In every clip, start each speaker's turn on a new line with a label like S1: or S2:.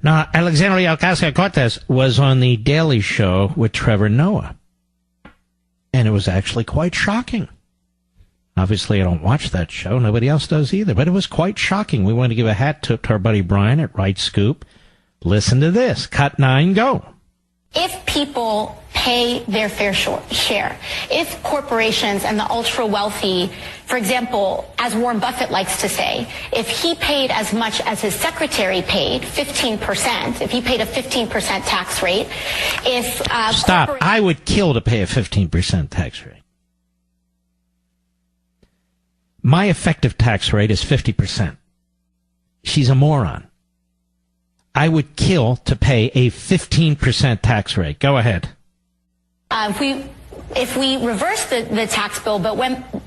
S1: Now, Alexandria Ocasio-Cortez was on the Daily Show with Trevor Noah, and it was actually quite shocking. Obviously, I don't watch that show. Nobody else does either, but it was quite shocking. We want to give a hat tip to our buddy Brian at Right Scoop. Listen to this. Cut 9, go.
S2: If people pay their fair share, if corporations and the ultra-wealthy, for example, as Warren Buffett likes to say, if he paid as much as his secretary paid, 15%, if he paid a 15% tax rate, if...
S1: Stop. I would kill to pay a 15% tax rate. My effective tax rate is 50%. She's a moron. I would kill to pay a 15% tax rate. Go ahead.
S2: If we reverse the tax bill, but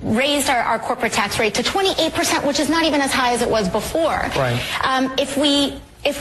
S2: raised our corporate tax rate to 28%, which is not even as high as it was before. Right. If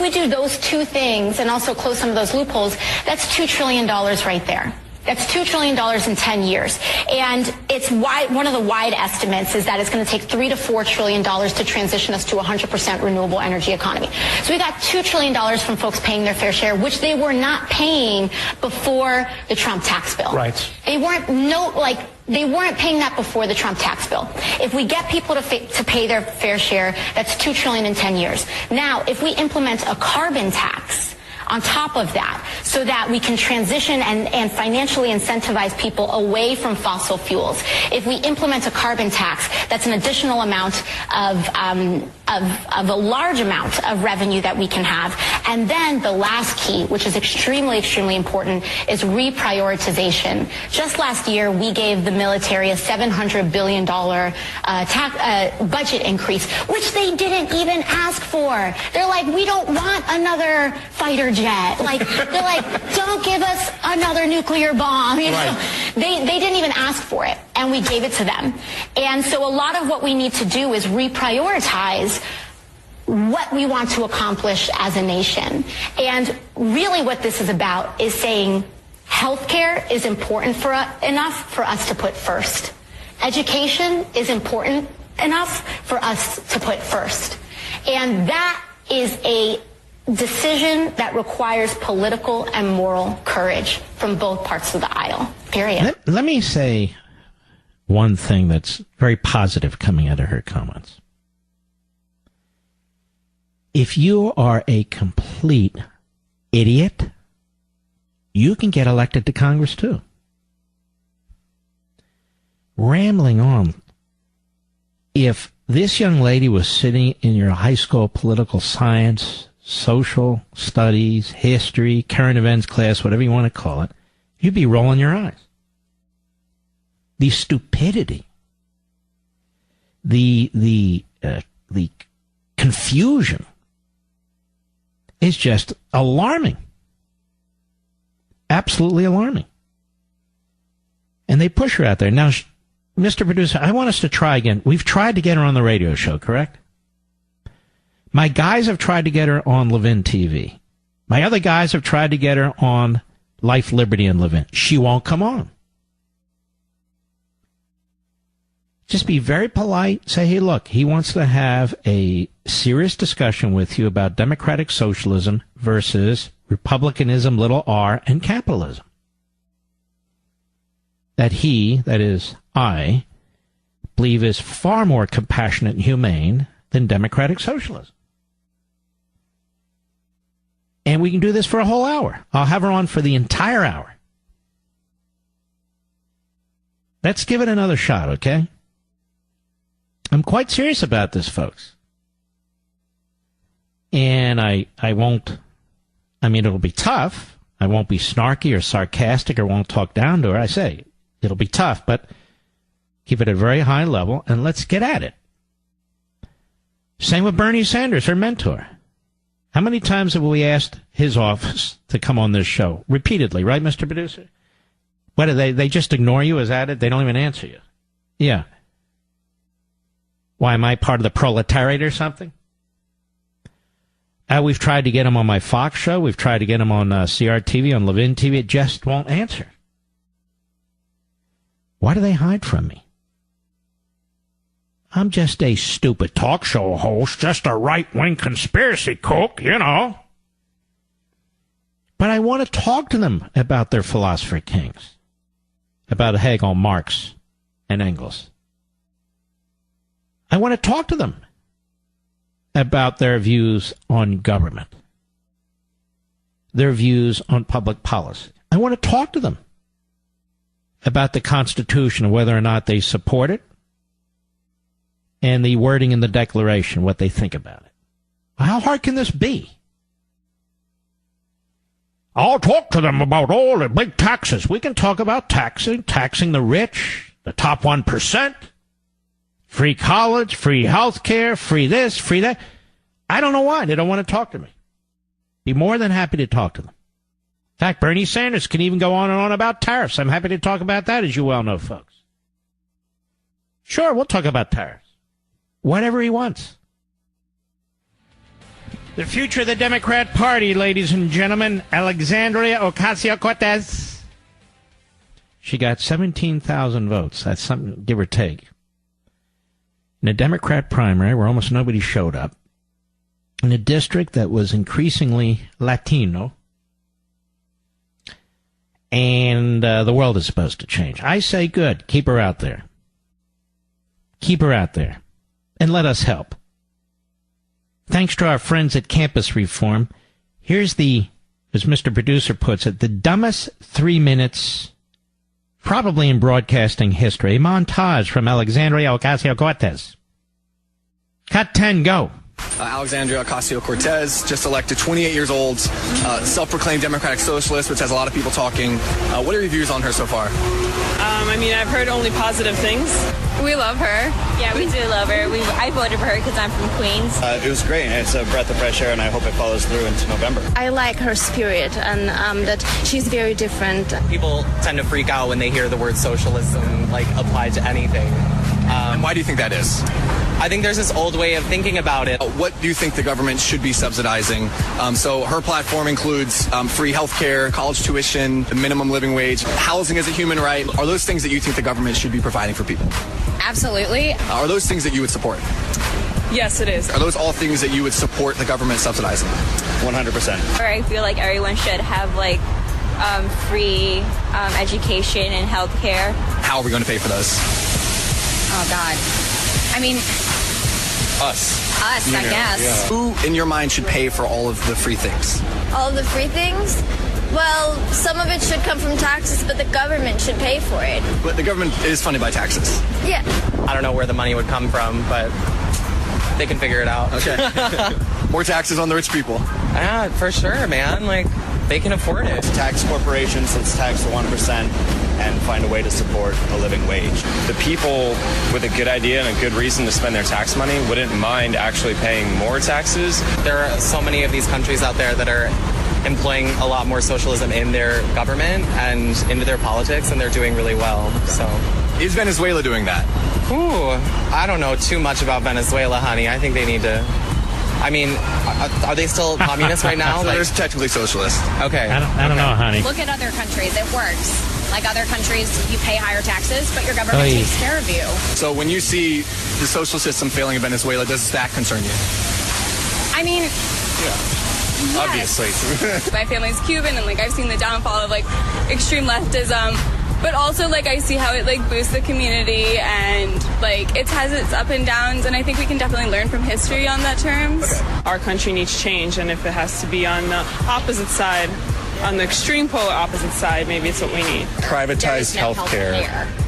S2: we do those two things and also close some of those loopholes, that's $2 trillion right there. That's $2 trillion in 10 years. And it's one of the wide estimates is that it's going to take $3 to $4 trillion to transition us to a 100% renewable energy economy. So we got $2 trillion from folks paying their fair share, which they were not paying before the Trump tax bill. Right. They weren't paying that before the Trump tax bill. If we get people to pay their fair share, that's $2 trillion in 10 years. Now, if we implement a carbon tax on top of that, so that we can transition and financially incentivize people away from fossil fuels. If we implement a carbon tax, that's an additional amount of a large amount of revenue that we can have. And then the last key, which is extremely, extremely important, is reprioritization. Just last year, we gave the military a $700 billion budget increase, which they didn't even ask for. They're like, we don't want another fighter jet. They're like, don't give us another nuclear bomb. You know? They didn't even ask for it, and we gave it to them. And so a lot of what we need to do is reprioritize what we want to accomplish as a nation. And really what this is about is saying healthcare is important enough for us to put first. Education is important enough for us to put first. And that is a decision that requires political and moral courage from both parts of the aisle, period.
S1: Let me say one thing that's very positive coming out of her comments. If you are a complete idiot, you can get elected to Congress too. Rambling on. If this young lady was sitting in your high school political science, social studies, history, current events class, whatever you want to call it, you'd be rolling your eyes. The stupidity, the confusion is just alarming. Absolutely alarming. And they push her out there. Now, Mr. Producer, I want us to try again. We've tried to get her on the radio show, correct? My guys have tried to get her on LEVIN TV. My other guys have tried to get her on Life, Liberty, and LEVIN. She won't come on. Just be very polite. Say, hey, look, he wants to have a serious discussion with you about democratic socialism versus republicanism, little r, and capitalism. That he, that is I, believe is far more compassionate and humane than democratic socialism. And we can do this for a whole hour. I'll have her on for the entire hour. Let's give it another shot, okay? I'm quite serious about this, folks. And I won't, I mean, it'll be tough. I won't be snarky or sarcastic or won't talk down to her. I say, it'll be tough, but keep it at a very high level and let's get at it. Same with Bernie Sanders, her mentor. How many times have we asked his office to come on this show? Repeatedly, right, Mr. Producer? What, do they just ignore you? Is that it? They don't even answer you. Yeah. Why, am I part of the proletariat or something? We've tried to get him on my Fox show. We've tried to get him on CRTV, on LEVIN TV. It just won't answer. Why do they hide from me? I'm just a stupid talk show host, just a right-wing conspiracy kook, you know. But I want to talk to them about their philosopher kings, about Hegel, Marx, and Engels. I want to talk to them about their views on government, their views on public policy. I want to talk to them about the Constitution and whether or not they support it, and the wording in the Declaration, what they think about it. How hard can this be? I'll talk to them about all the big taxes. We can talk about taxing the rich, the top 1%, free college, free health care, free this, free that. I don't know why. They don't want to talk to me. Be more than happy to talk to them. In fact, Bernie Sanders can even go on and on about tariffs. I'm happy to talk about that, as you well know, folks. Sure, we'll talk about tariffs. Whatever he wants. The future of the Democrat Party, ladies and gentlemen, Alexandria Ocasio-Cortez. She got 17,000 votes. That's something, give or take. In a Democrat primary where almost nobody showed up, in a district that was increasingly Latino, and the world is supposed to change. I say good. Keep her out there. Keep her out there. And let us help. Thanks to our friends at Campus Reform, here's the, as Mr. Producer puts it, the dumbest 3 minutes, probably in broadcasting history. A montage from Alexandria Ocasio-Cortez. Cut 10, go.
S3: Alexandria Ocasio-Cortez, just elected, 28 years old, self-proclaimed Democratic Socialist, which has a lot of people talking. What are your views on her so far?
S4: I've heard only positive things. We love her.
S5: Yeah, we do love her. I voted for her because I'm from Queens.
S6: It was great. It's a breath of fresh air, and I hope it follows through into November.
S7: I like her spirit, and that she's very different.
S8: People tend to freak out when they hear the word socialism, applied to anything.
S3: And why do you think that is?
S8: I think there's this old way of thinking about it.
S3: What do you think the government should be subsidizing? So her platform includes free health care, college tuition, the minimum living wage, housing as a human right. Are those things that you think the government should be providing for people?
S5: Absolutely.
S3: Are those things that you would support?
S4: Yes, it is.
S3: Are those all things that you would support the government subsidizing?
S6: 100%.
S5: I feel like everyone should have free education and health care.
S3: How are we going to pay for those?
S5: Oh, God.
S3: Us,
S5: I guess.
S3: Yeah. Who, in your mind, should pay for all of the free things?
S7: All the free things? Well, some of it should come from taxes, but the government should pay for it.
S3: But the government is funded by taxes.
S7: Yeah.
S8: I don't know where the money would come from, but they can figure it out.
S3: Okay. More taxes on the rich people.
S8: Yeah, for sure, man. They can afford it.
S6: Tax corporations, let's tax the 1% and find a way to support a living wage.
S9: The people with a good idea and a good reason to spend their tax money wouldn't mind actually paying more taxes.
S8: There are so many of these countries out there that are employing a lot more socialism in their government and into their politics, and they're doing really well. So,
S3: is Venezuela doing that?
S8: Ooh, I don't know too much about Venezuela, honey. I think they need to... are they still communist right now?
S3: They're technically socialist.
S8: Okay.
S1: I don't know, honey.
S5: Look at other countries. It works. Other countries, you pay higher taxes, but your government takes care of you.
S3: So when you see the social system failing in Venezuela, does that concern you?
S5: Yes.
S3: Obviously.
S4: My family's Cuban, and I've seen the downfall of extreme leftism. But also, I see how it, boosts the community, and, it has its up and downs, and I think we can definitely learn from history on that terms.
S3: Okay.
S4: Our country needs change, and if it has to be on the opposite side, on the extreme polar opposite side, maybe it's what we need.
S9: Privatized healthcare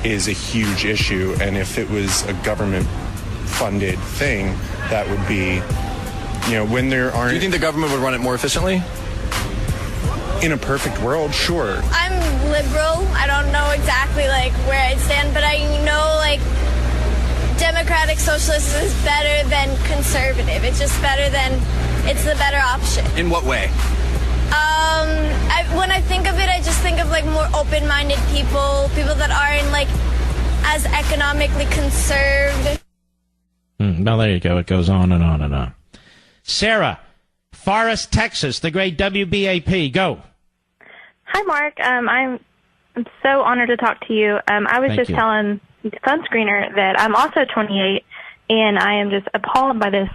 S9: is a huge issue, and if it was a government-funded thing, that would be, when there aren't...
S3: Do you think the government would run it more efficiently?
S9: In a perfect world, sure.
S7: I'm liberal. I don't know exactly where I'd stand, but I know Democratic Socialist is better than conservative. It's just better than, it's the better option.
S3: In what way?
S7: When I think of it, I just think of more open-minded people that aren't as economically conserved.
S1: Well, there you go. It goes on and on and on. Sarah, Forest, Texas, the great WBAP. Go.
S10: Hi, Mark. I'm so honored to talk to you. I was just telling the phone screener that I'm also 28, and I am just appalled by this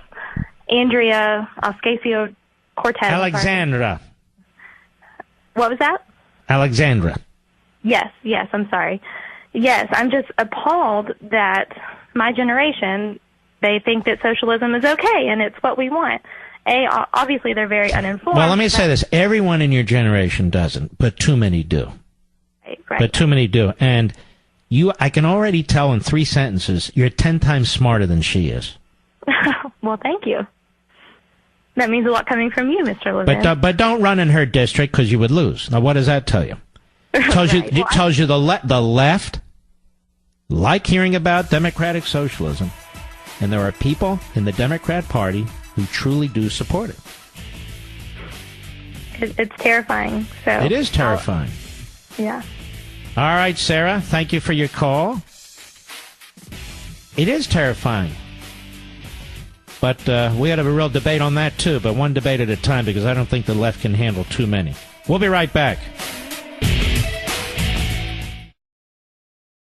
S10: Andrea Ocasio-Cortez.
S1: Alexandra.
S10: What was that?
S1: Alexandra.
S10: Yes, I'm sorry. Yes, I'm just appalled that my generation, they think that socialism is okay and it's what we want. Obviously they're very uninformed.
S1: Well, let me say this. Everyone in your generation doesn't, but too many do.
S10: Right.
S1: But too many do. And I can already tell in 3 sentences, you're 10 times smarter than she is.
S10: Well, thank you. That means a lot coming from you, Mr. Levin.
S1: But don't run in her district because you would lose. Now, what does that tell you? It tells you the left like hearing about democratic socialism, and there are people in the Democrat Party who truly do support it.
S10: It's terrifying. So
S1: it is terrifying.
S10: Yeah.
S1: All right, Sarah, thank you for your call. It is terrifying. But we had a real debate on that, too, but one debate at a time, because I don't think the left can handle too many. We'll be right back.